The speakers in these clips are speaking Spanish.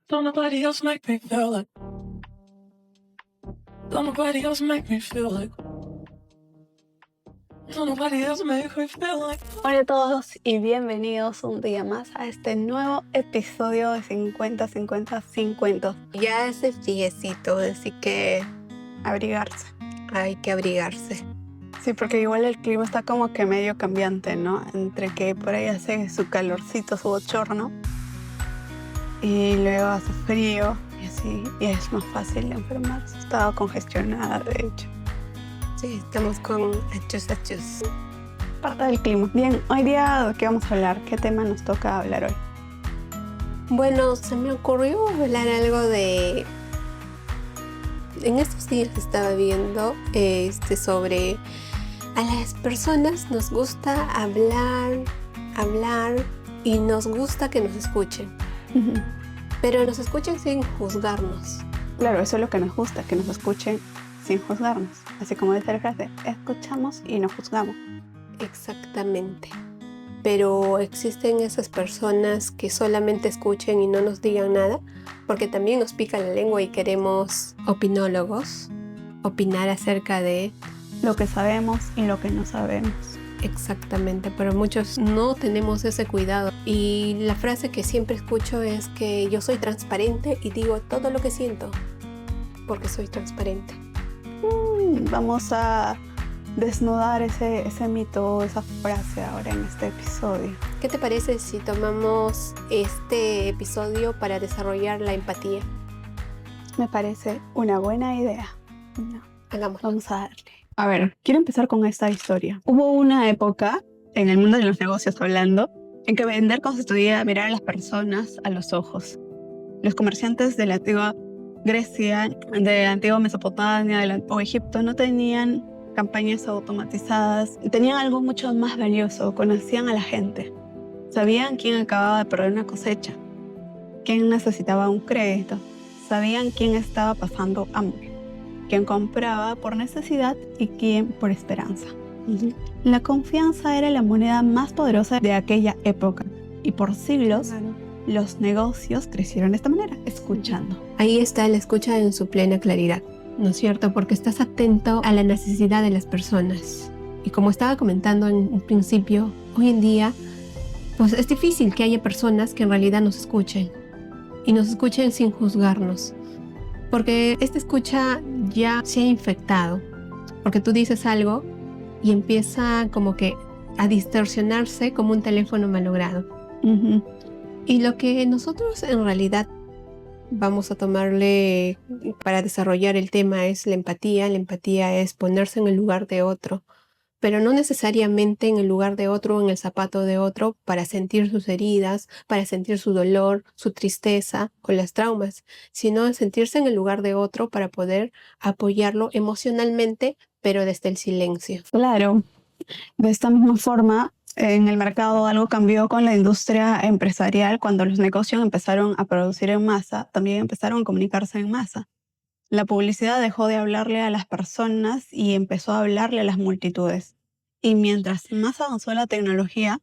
Don't nobody else make me feel like. Don't nobody else make me feel like. Don't nobody else make me feel like. Hola a todos y bienvenidos un día más a este nuevo episodio de 50-50-50. Ya es el friecito, así que abrigarse. Hay que abrigarse. Sí, porque igual el clima está como que medio cambiante, ¿no? Entre que por ahí hace su calorcito, su bochorno, y luego hace frío y así, y es más fácil de enfermarse. Estaba congestionada, de hecho. Sí, estamos con achus. Parte del clima. Bien, hoy día, ¿de qué vamos a hablar? ¿Qué tema nos toca hablar hoy? Bueno, se me ocurrió hablar algo de... En estos días estaba viendo sobre... A las personas nos gusta hablar y nos gusta que nos escuchen. Uh-huh. Pero nos escuchen sin juzgarnos. Claro, eso es lo que nos gusta, que nos escuchen sin juzgarnos. Así como dice la frase, escuchamos y no juzgamos. Exactamente. Pero existen esas personas que solamente escuchen y no nos digan nada, porque también nos pica la lengua y queremos opinólogos, opinar acerca de lo que sabemos y lo que no sabemos. Exactamente, pero muchos no tenemos ese cuidado. Y la frase que siempre escucho es que yo soy transparente y digo todo lo que siento, porque soy transparente. Vamos a desnudar ese mito, esa frase ahora en este episodio. ¿Qué te parece si tomamos este episodio para desarrollar la empatía? Me parece una buena idea. No. Hagámoslo. Vamos a darle. A ver, quiero empezar con esta historia. Hubo una época, en el mundo de los negocios hablando, en que vender constituía mirar a las personas a los ojos. Los comerciantes de la antigua Grecia, de la antigua Mesopotamia o Egipto no tenían campañas automatizadas, tenían algo mucho más valioso, conocían a la gente. Sabían quién acababa de perder una cosecha, quién necesitaba un crédito, sabían quién estaba pasando hambre, quién compraba por necesidad y quién por esperanza. Uh-huh. La confianza era la moneda más poderosa de aquella época y por siglos los negocios crecieron de esta manera, escuchando. Ahí está la escucha en su plena claridad, ¿no es cierto? Porque estás atento a la necesidad de las personas. Y como estaba comentando en un principio, hoy en día pues es difícil que haya personas que en realidad nos escuchen y nos escuchen sin juzgarnos. Porque esta escucha ya se ha infectado, porque tú dices algo y empieza como que a distorsionarse como un teléfono malogrado. Uh-huh. Y lo que nosotros en realidad vamos a tomarle para desarrollar el tema es la empatía. La empatía es ponerse en el lugar de otro, pero no necesariamente en el lugar de otro o en el zapato de otro para sentir sus heridas, para sentir su dolor, su tristeza o las traumas, sino en sentirse en el lugar de otro para poder apoyarlo emocionalmente, pero desde el silencio. Claro, de esta misma forma, en el mercado algo cambió con la industria empresarial cuando los negocios empezaron a producir en masa, también empezaron a comunicarse en masa. La publicidad dejó de hablarle a las personas y empezó a hablarle a las multitudes. Y mientras más avanzó la tecnología,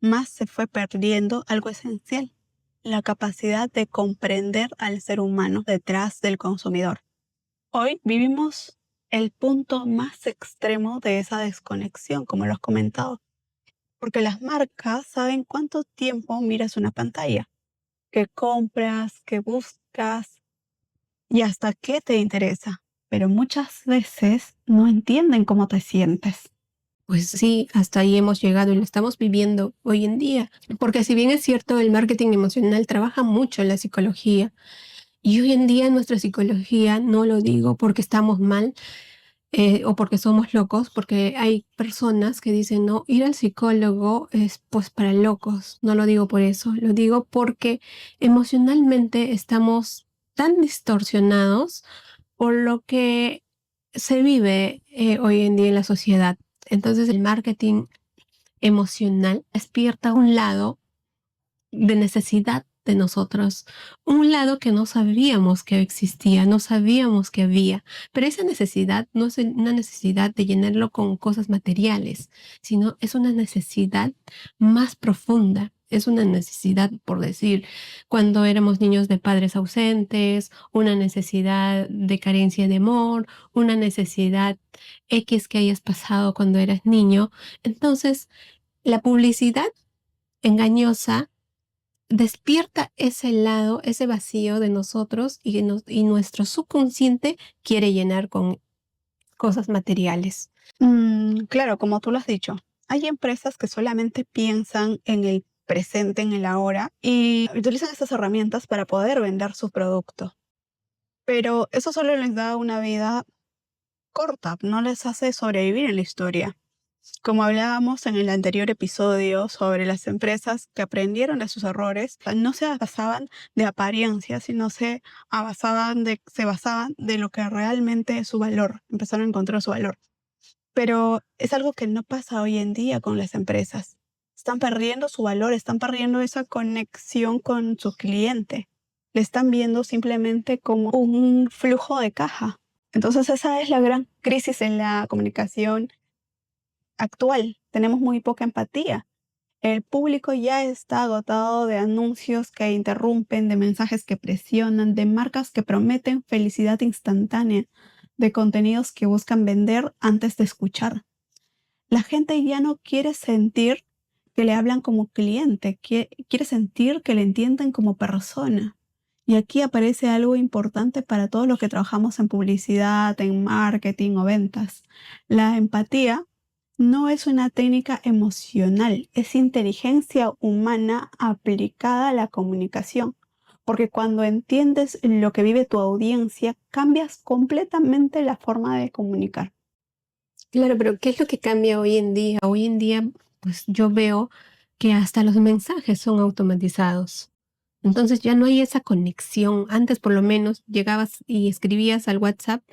más se fue perdiendo algo esencial, la capacidad de comprender al ser humano detrás del consumidor. Hoy vivimos el punto más extremo de esa desconexión, como lo has comentado, porque las marcas saben cuánto tiempo miras una pantalla, qué compras, qué buscas, y hasta qué te interesa, pero muchas veces no entienden cómo te sientes. Pues sí, hasta ahí hemos llegado y lo estamos viviendo hoy en día. Porque si bien es cierto, el marketing emocional trabaja mucho en la psicología. Y hoy en día nuestra psicología, no lo digo porque estamos mal o porque somos locos, porque hay personas que dicen, no, ir al psicólogo es pues para locos. No lo digo por eso, lo digo porque emocionalmente estamos tan distorsionados por lo que se vive hoy en día en la sociedad. Entonces el marketing emocional despierta un lado de necesidad de nosotros, un lado que no sabíamos que existía, no sabíamos que había, pero esa necesidad no es una necesidad de llenarlo con cosas materiales, sino es una necesidad más profunda. es una necesidad, por decir, cuando éramos niños de padres ausentes, una necesidad de carencia de amor, una necesidad X que hayas pasado cuando eras niño. Entonces, la publicidad engañosa despierta ese lado, ese vacío de nosotros y nuestro subconsciente quiere llenar con cosas materiales. Claro, como tú lo has dicho, hay empresas que solamente piensan en el presente, en el ahora, y utilizan estas herramientas para poder vender su producto. Pero eso solo les da una vida corta, no les hace sobrevivir en la historia. Como hablábamos en el anterior episodio sobre las empresas que aprendieron de sus errores, no se basaban de apariencia, sino se basaban de lo que realmente es su valor, empezaron a encontrar su valor. Pero es algo que no pasa hoy en día con las empresas. Están perdiendo su valor, están perdiendo esa conexión con su cliente. Le están viendo simplemente como un flujo de caja. Entonces esa es la gran crisis en la comunicación actual. Tenemos muy poca empatía. El público ya está agotado de anuncios que interrumpen, de mensajes que presionan, de marcas que prometen felicidad instantánea, de contenidos que buscan vender antes de escuchar. La gente ya no quiere sentir que le hablan como cliente, quiere sentir que le entienden como persona. Y aquí aparece algo importante para todos los que trabajamos en publicidad, en marketing o ventas. La empatía no es una técnica emocional, es inteligencia humana aplicada a la comunicación. Porque cuando entiendes lo que vive tu audiencia, cambias completamente la forma de comunicar. Claro, pero ¿qué es lo que cambia hoy en día? Hoy en día, pues yo veo que hasta los mensajes son automatizados. Entonces ya no hay esa conexión. Antes por lo menos llegabas y escribías al WhatsApp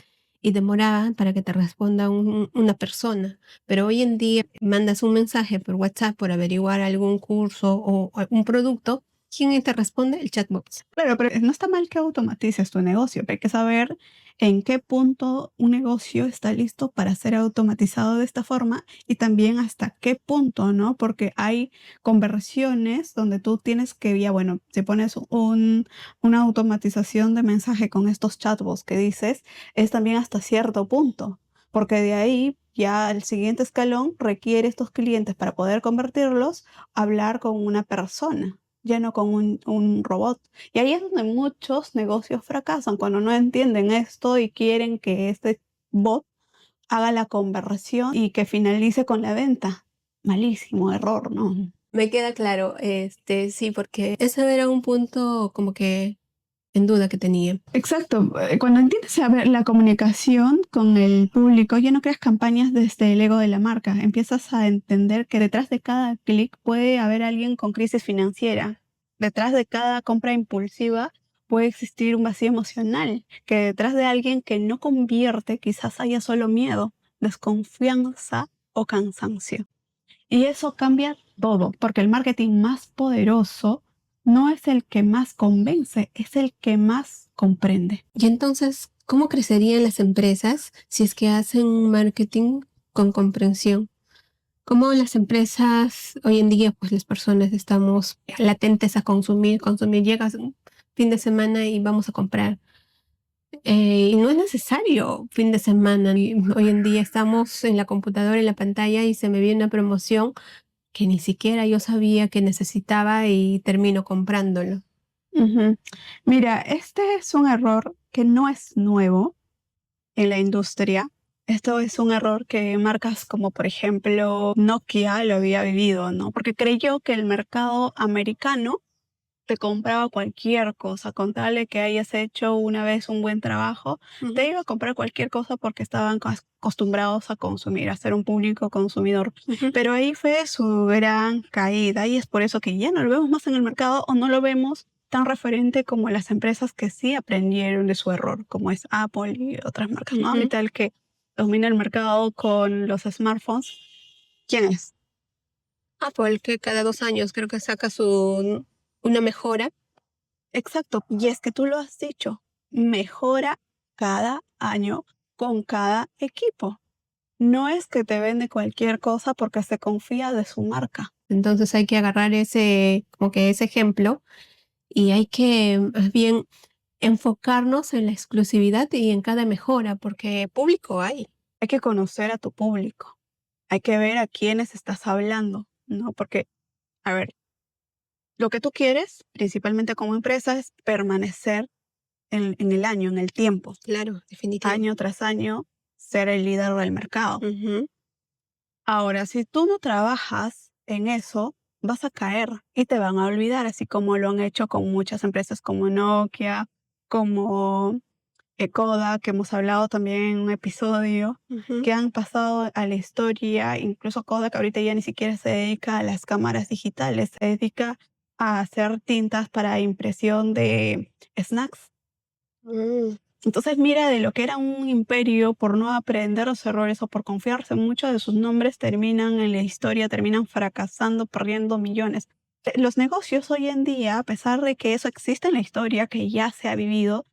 y demoraba para que te responda una persona. Pero hoy en día mandas un mensaje por WhatsApp por averiguar algún curso o un producto. ¿Quién te responde? El chatbot. Claro, pero no está mal que automatices tu negocio, pero hay que saber en qué punto un negocio está listo para ser automatizado de esta forma y también hasta qué punto, ¿no? Porque hay conversiones donde tú tienes que, ya bueno, si pones una automatización de mensaje con estos chatbots que dices, es también hasta cierto punto, porque de ahí ya el siguiente escalón requiere estos clientes para poder convertirlos, hablar con una persona, ya no con un robot. Y ahí es donde muchos negocios fracasan, cuando no entienden esto y quieren que este bot haga la conversión y que finalice con la venta. Malísimo error, ¿no? Me queda claro, sí, porque ese era un punto como que en duda que tenía. Exacto. Cuando entiendes a ver la comunicación con el público, ya no creas campañas desde el ego de la marca. Empiezas a entender que detrás de cada clic puede haber alguien con crisis financiera. Detrás de cada compra impulsiva puede existir un vacío emocional. Que detrás de alguien que no convierte quizás haya solo miedo, desconfianza o cansancio. Y eso cambia todo, porque el marketing más poderoso no es el que más convence, es el que más comprende. Y entonces, ¿cómo crecerían las empresas si es que hacen un marketing con comprensión? ¿Cómo las empresas hoy en día, pues las personas estamos latentes a consumir, llegas un fin de semana y vamos a comprar? Y no es necesario fin de semana. Y hoy en día estamos en la computadora, en la pantalla y se me viene una promoción que ni siquiera yo sabía que necesitaba y termino comprándolo. Ujú. Mira, este es un error que no es nuevo en la industria. Esto es un error que marcas como por ejemplo Nokia lo había vivido, ¿no? Porque creyó que el mercado americano te compraba cualquier cosa, con tal de que hayas hecho una vez un buen trabajo, te iba a comprar cualquier cosa porque estaban acostumbrados a consumir, a ser un público consumidor. Ujú. Pero ahí fue su gran caída y es por eso que ya no lo vemos más en el mercado o no lo vemos tan referente como las empresas que sí aprendieron de su error, como es Apple y otras marcas, ¿no? Ujú. Ahorita el que domina el mercado con los smartphones, ¿quién es? Apple, que cada 2 años creo que saca una mejora. Exacto, y es que tú lo has dicho, mejora cada año con cada equipo. no es que te vende cualquier cosa porque se confía de su marca. Entonces hay que agarrar como que ese ejemplo y hay que más bien enfocarnos en la exclusividad y en cada mejora, porque público hay. Hay que conocer a tu público. Hay que ver a quiénes estás hablando, ¿no? Porque, a ver, lo que tú quieres, principalmente como empresa, es permanecer en el año, en el tiempo, Claro, definitivamente. año tras año, ser el líder del mercado. Ujú. Ahora, si tú no trabajas en eso, vas a caer y te van a olvidar, así como lo han hecho con muchas empresas como Nokia, como Kodak, que hemos hablado también en un episodio, Ujú. que han pasado a la historia. Incluso Kodak ahorita ya ni siquiera se dedica a las cámaras digitales, se dedica a hacer tintas para impresión de snacks. Mm. Entonces mira, de lo que era un imperio, por no aprender los errores o por confiarse mucho de sus nombres, terminan en la historia, terminan fracasando, perdiendo millones. Los negocios hoy en día, a pesar de que eso existe en la historia, que ya se ha vivido,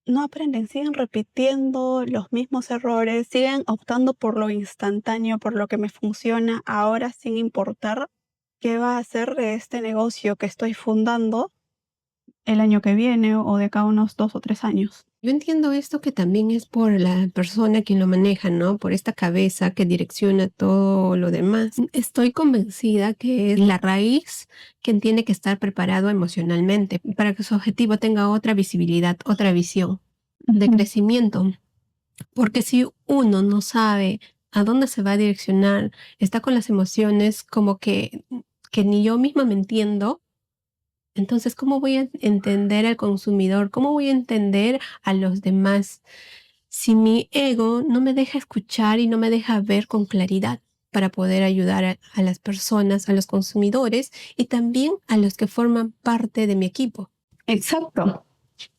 no aprenden, siguen repitiendo los mismos errores, siguen optando por lo instantáneo, por lo que me funciona ahora, sin importar qué va a hacer de este negocio que estoy fundando el año que viene o de acá a unos 2 o 3 años. Yo entiendo esto que también es por la persona quien lo maneja, ¿no? Por esta cabeza que direcciona todo lo demás. Estoy convencida que es la raíz quien tiene que estar preparado emocionalmente para que su objetivo tenga otra visibilidad, otra visión de Ujú. crecimiento. Porque si uno no sabe a dónde se va a direccionar, está con las emociones como que ni yo misma me entiendo, entonces, ¿cómo voy a entender al consumidor? ¿Cómo voy a entender a los demás si mi ego no me deja escuchar y no me deja ver con claridad para poder ayudar a las personas, a los consumidores y también a los que forman parte de mi equipo? Exacto.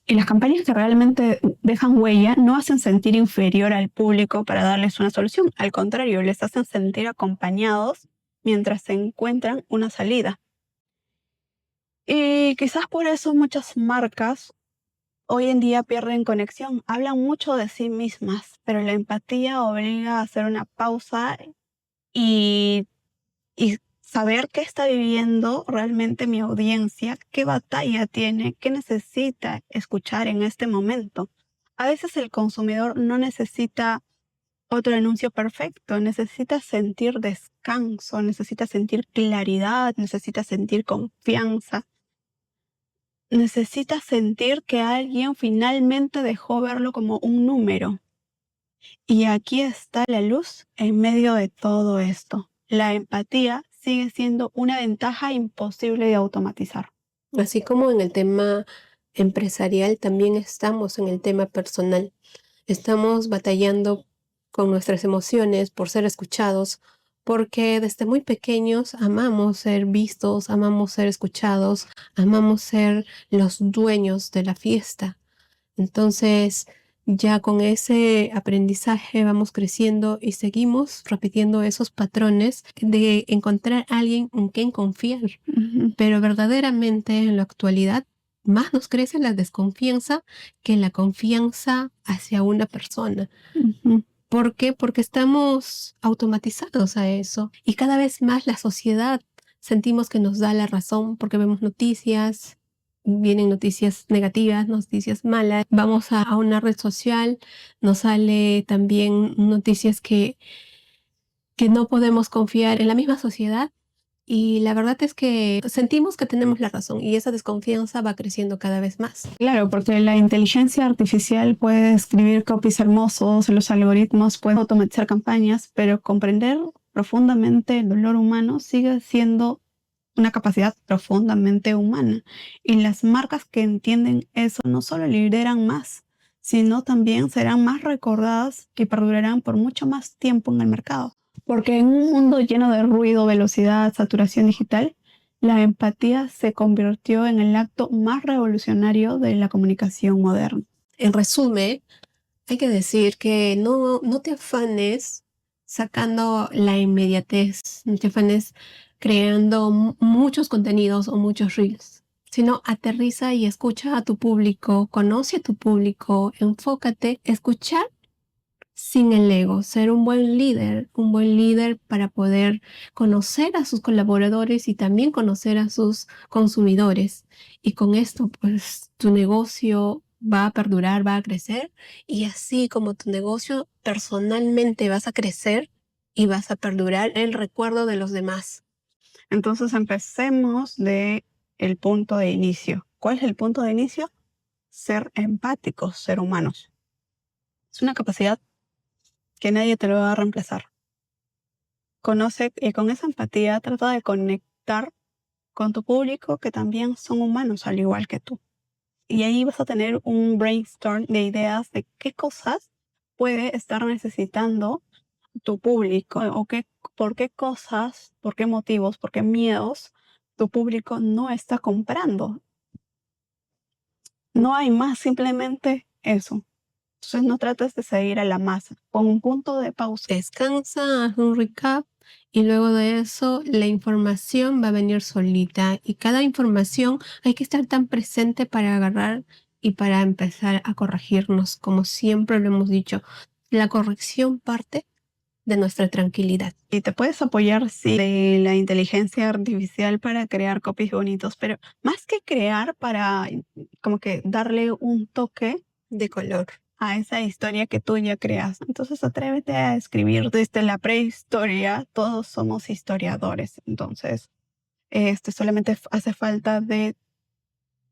Y las campañas que realmente dejan huella no hacen sentir inferior al público para darles una solución. Al contrario, les hacen sentir acompañados mientras se encuentran una salida. Y quizás por eso muchas marcas hoy en día pierden conexión. Hablan mucho de sí mismas, pero la empatía obliga a hacer una pausa y, y saber qué está viviendo realmente mi audiencia, qué batalla tiene, qué necesita escuchar en este momento. A veces el consumidor no necesita otro anuncio perfecto, necesita sentir descanso, necesita sentir claridad, necesita sentir confianza, necesita sentir que alguien finalmente dejó verlo como un número. Y aquí está la luz en medio de todo esto. La empatía sigue siendo una ventaja imposible de automatizar. Así como en el tema empresarial, también estamos en el tema personal. Estamos batallando con nuestras emociones por ser escuchados, porque desde muy pequeños amamos ser vistos, amamos ser escuchados, amamos ser los dueños de la fiesta. Entonces, ya con ese aprendizaje vamos creciendo y seguimos repitiendo esos patrones de encontrar a alguien en quien confiar. Ujú, Pero verdaderamente en la actualidad más nos crece la desconfianza que la confianza hacia una persona. ujú. ¿Por qué? Porque estamos automatizados a eso y cada vez más la sociedad sentimos que nos da la razón porque vemos noticias, vienen noticias negativas, noticias malas, vamos a una red social, nos sale también noticias que no podemos confiar en la misma sociedad. Y la verdad es que sentimos que tenemos la razón y esa desconfianza va creciendo cada vez más. Claro, porque la inteligencia artificial puede escribir copies hermosos, los algoritmos pueden automatizar campañas, pero comprender profundamente el dolor humano sigue siendo una capacidad profundamente humana. Y las marcas que entienden eso no solo lideran más, sino también serán más recordadas y perdurarán por mucho más tiempo en el mercado. Porque en un mundo lleno de ruido, velocidad, saturación digital, la empatía se convirtió en el acto más revolucionario de la comunicación moderna. En resumen, hay que decir que no te afanes sacando la inmediatez, no te afanes creando muchos contenidos o muchos reels, sino aterriza y escucha a tu público, conoce a tu público, enfócate, escuchar sin el ego, ser un buen líder para poder conocer a sus colaboradores y también conocer a sus consumidores. Y con esto, pues, tu negocio va a perdurar, va a crecer, y así como tu negocio personalmente vas a crecer y vas a perdurar el recuerdo de los demás. Entonces empecemos de el punto de inicio. ¿Cuál es el punto de inicio? Ser empáticos, ser humanos. Es una capacidad que nadie te lo va a reemplazar. Conoce y con esa empatía trata de conectar con tu público, que también son humanos al igual que tú. Y ahí vas a tener un brainstorm de ideas de qué cosas puede estar necesitando tu público, o por qué cosas, por qué motivos, por qué miedos tu público no está comprando. No hay más, simplemente eso. Entonces no trates de seguir a la masa. Pon un punto de pausa. Descansa, haz un recap, y luego de eso la información va a venir solita, y cada información hay que estar tan presente para agarrar y para empezar a corregirnos, como siempre lo hemos dicho. La corrección parte de nuestra tranquilidad. Y te puedes apoyar, sí, de la inteligencia artificial para crear copies bonitos, pero más que crear, para como que darle un toque De color. a esa historia que tú ya creas. Entonces atrévete a escribir. Desde la prehistoria todos somos historiadores. Entonces solamente hace falta de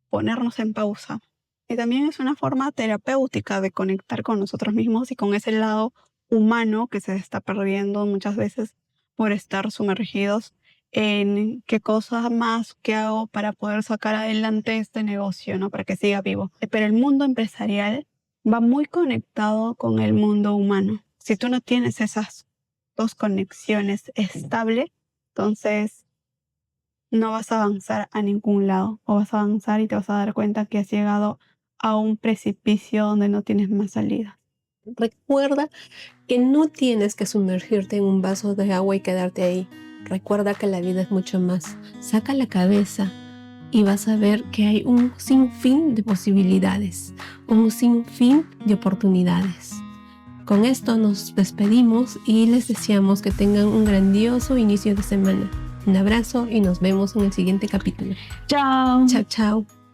ponernos en pausa. Y también es una forma terapéutica de conectar con nosotros mismos y con ese lado humano que se está perdiendo muchas veces por estar sumergidos en qué cosas más que hago para poder sacar adelante este negocio, ¿no? Para que siga vivo. Pero el mundo empresarial va muy conectado con el mundo humano. Si tú no tienes esas dos conexiones estables, entonces no vas a avanzar a ningún lado, o vas a avanzar y te vas a dar cuenta que has llegado a un precipicio donde no tienes más salida. Recuerda que no tienes que sumergirte en un vaso de agua y quedarte ahí. Recuerda que la vida es mucho más. Saca la cabeza y vas a ver que hay un sinfín de posibilidades, un sinfín de oportunidades. Con esto nos despedimos y les deseamos que tengan un grandioso inicio de semana. Un abrazo y nos vemos en el siguiente capítulo. ¡Chao! Chao, chao.